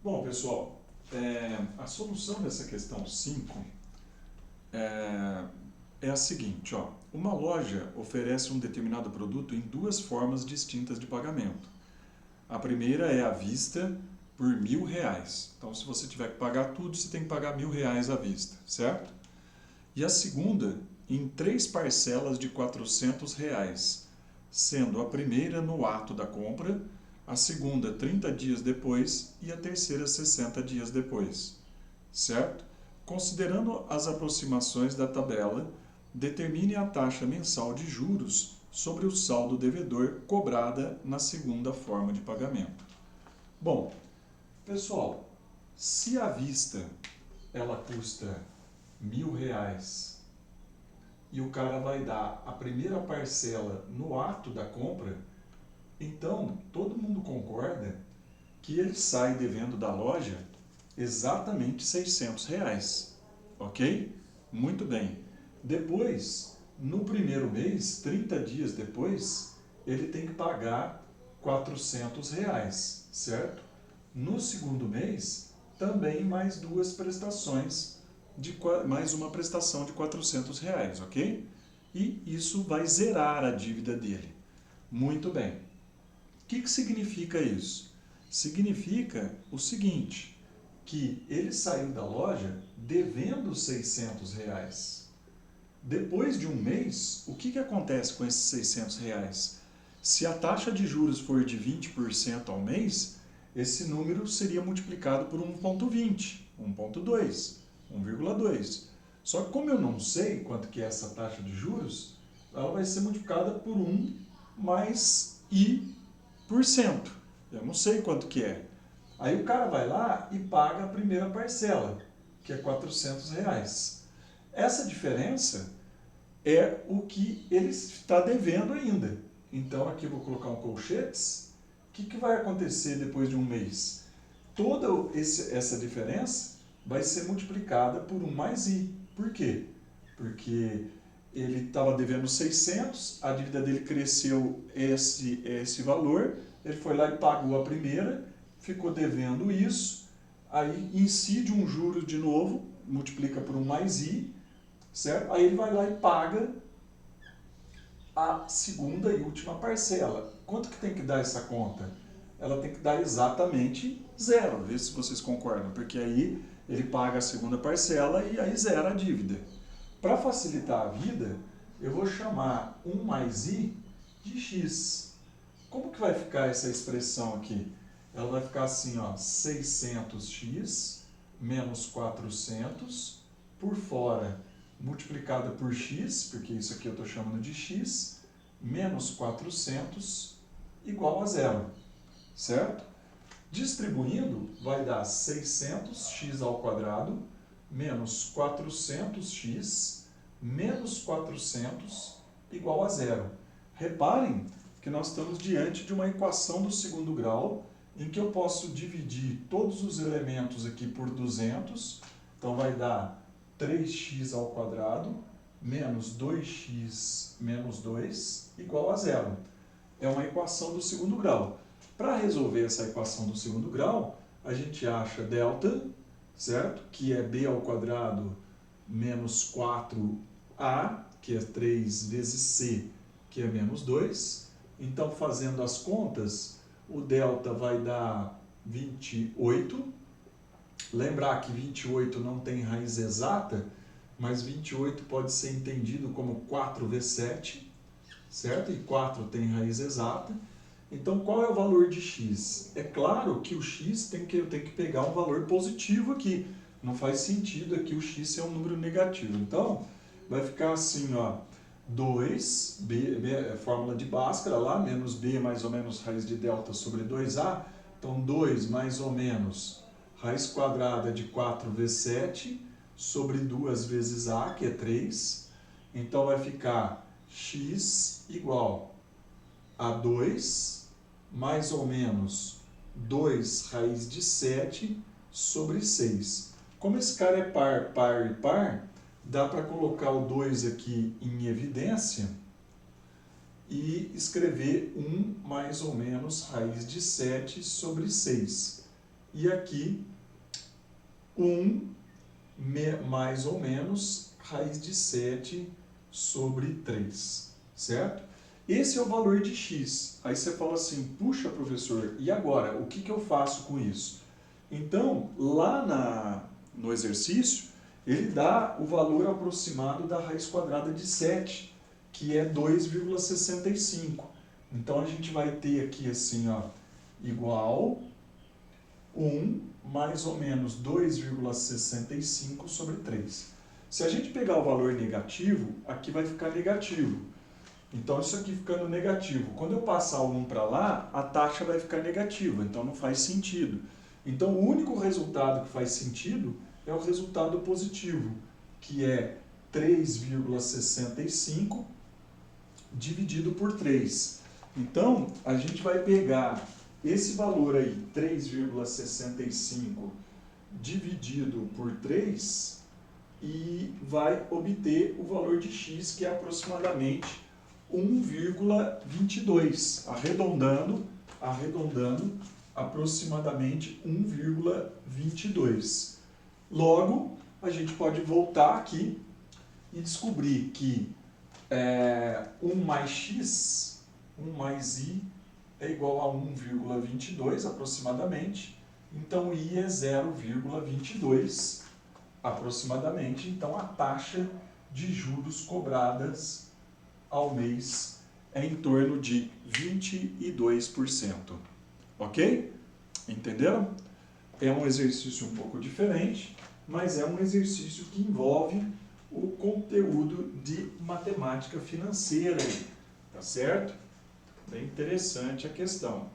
Bom, pessoal, a solução dessa questão 5 é a seguinte, ó. Uma loja oferece um determinado produto em duas formas distintas de pagamento. A primeira é à vista por R$ 1.000. Então, se você tiver que pagar tudo, você tem que pagar R$ 1.000 à vista, certo? E a segunda em 3 parcelas de R$ 400, sendo a primeira no ato da compra, a segunda 30 dias depois e a terceira 60 dias depois, certo? Considerando as aproximações da tabela, determine a taxa mensal de juros sobre o saldo devedor cobrada na segunda forma de pagamento. Bom, pessoal, se à vista ela custa R$ 1.000 e o cara vai dar a primeira parcela no ato da compra, então todo mundo concorda que ele sai devendo da loja exatamente R$ 600, ok? Muito bem. Depois, no primeiro mês, 30 dias depois, ele tem que pagar R$ 400, certo? No segundo mês, também mais duas prestações, mais uma prestação de R$ 400, ok? E isso vai zerar a dívida dele. Muito bem. O que significa isso? Significa o seguinte, que ele saiu da loja devendo R$ 600. Depois de um mês, o que acontece com esses R$ 600? Se a taxa de juros for de 20% ao mês, esse número seria multiplicado por 1,20, 1,2, 1,2. Só que como eu não sei quanto que é essa taxa de juros, ela vai ser multiplicada por 1 mais I%. Eu não sei quanto que é. Aí o cara vai lá e paga a primeira parcela, que é R$ 400. Essa diferença é o que ele está devendo ainda. Então aqui eu vou colocar um colchetes. O que vai acontecer depois de um mês? Toda essa diferença vai ser multiplicada por 1 mais I. Por quê? Porque ele estava devendo 600, a dívida dele cresceu esse valor, ele foi lá e pagou a primeira, ficou devendo isso, aí incide um juro de novo, multiplica por 1 mais I, certo? Aí ele vai lá e paga a segunda e última parcela. Quanto que tem que dar essa conta? Ela tem que dar exatamente zero, vê se vocês concordam, porque aí ele paga a segunda parcela e aí zera a dívida. Para facilitar a vida, eu vou chamar 1 mais I de x. Como que vai ficar essa expressão aqui? Ela vai ficar assim, ó, 600x menos 400 por fora multiplicada por x, porque isso aqui eu estou chamando de x, menos 400 igual a zero, certo? Distribuindo, vai dar 600x ao quadrado menos 400x menos 400 igual a zero. Reparem que nós estamos diante de uma equação do segundo grau, em que eu posso dividir todos os elementos aqui por 200, então vai dar 3x ao quadrado menos 2x menos 2 igual a zero. É uma equação do segundo grau. Para resolver essa equação do segundo grau, a gente acha delta, certo? Que é b ao quadrado menos 4a, que é 3 vezes c, que é menos 2. Então, fazendo as contas, o delta vai dar 28. Lembrar que 28 não tem raiz exata, mas 28 pode ser entendido como 4 vezes 7, certo? E 4 tem raiz exata. Então, qual é o valor de x? É claro que o x eu tenho que pegar um valor positivo aqui. Não faz sentido aqui o x ser um número negativo. Então, vai ficar assim, ó, 2, fórmula de Bhaskara lá, menos b mais ou menos raiz de delta sobre 2a. Então, 2 mais ou menos raiz quadrada de 4 vezes 7 sobre 2 vezes a, que é 3. Então, vai ficar x igual a 2 mais ou menos 2 raiz de 7 sobre 6. Como esse cara é par, par e par, dá para colocar o 2 aqui em evidência e escrever 1 mais ou menos raiz de 7 sobre 6. e aqui 1 mais ou menos raiz de 7 sobre 3, certo? Esse é o valor de x. Aí você fala assim, puxa, professor, e agora? O que eu faço com isso? Então, lá no exercício, ele dá o valor aproximado da raiz quadrada de 7, que é 2,65. Então, a gente vai ter aqui assim, ó, igual 1 mais ou menos 2,65 sobre 3. Se a gente pegar o valor negativo, aqui vai ficar negativo. Então, isso aqui ficando negativo. Quando eu passar o 1 para lá, a taxa vai ficar negativa, então não faz sentido. Então, o único resultado que faz sentido é o resultado positivo, que é 3,65 dividido por 3. Então, a gente vai pegar esse valor aí, 3,65 dividido por 3, e vai obter o valor de x, que é aproximadamente 1,22, arredondando aproximadamente 1,22. Logo, a gente pode voltar aqui e descobrir que 1 mais x, 1 mais i é igual a 1,22 aproximadamente, então i é 0,22 aproximadamente, então a taxa de juros cobradas ao mês é em torno de 22%. Ok? Entenderam? É um exercício um pouco diferente, mas é um exercício que envolve o conteúdo de matemática financeira, tá certo? Bem interessante a questão.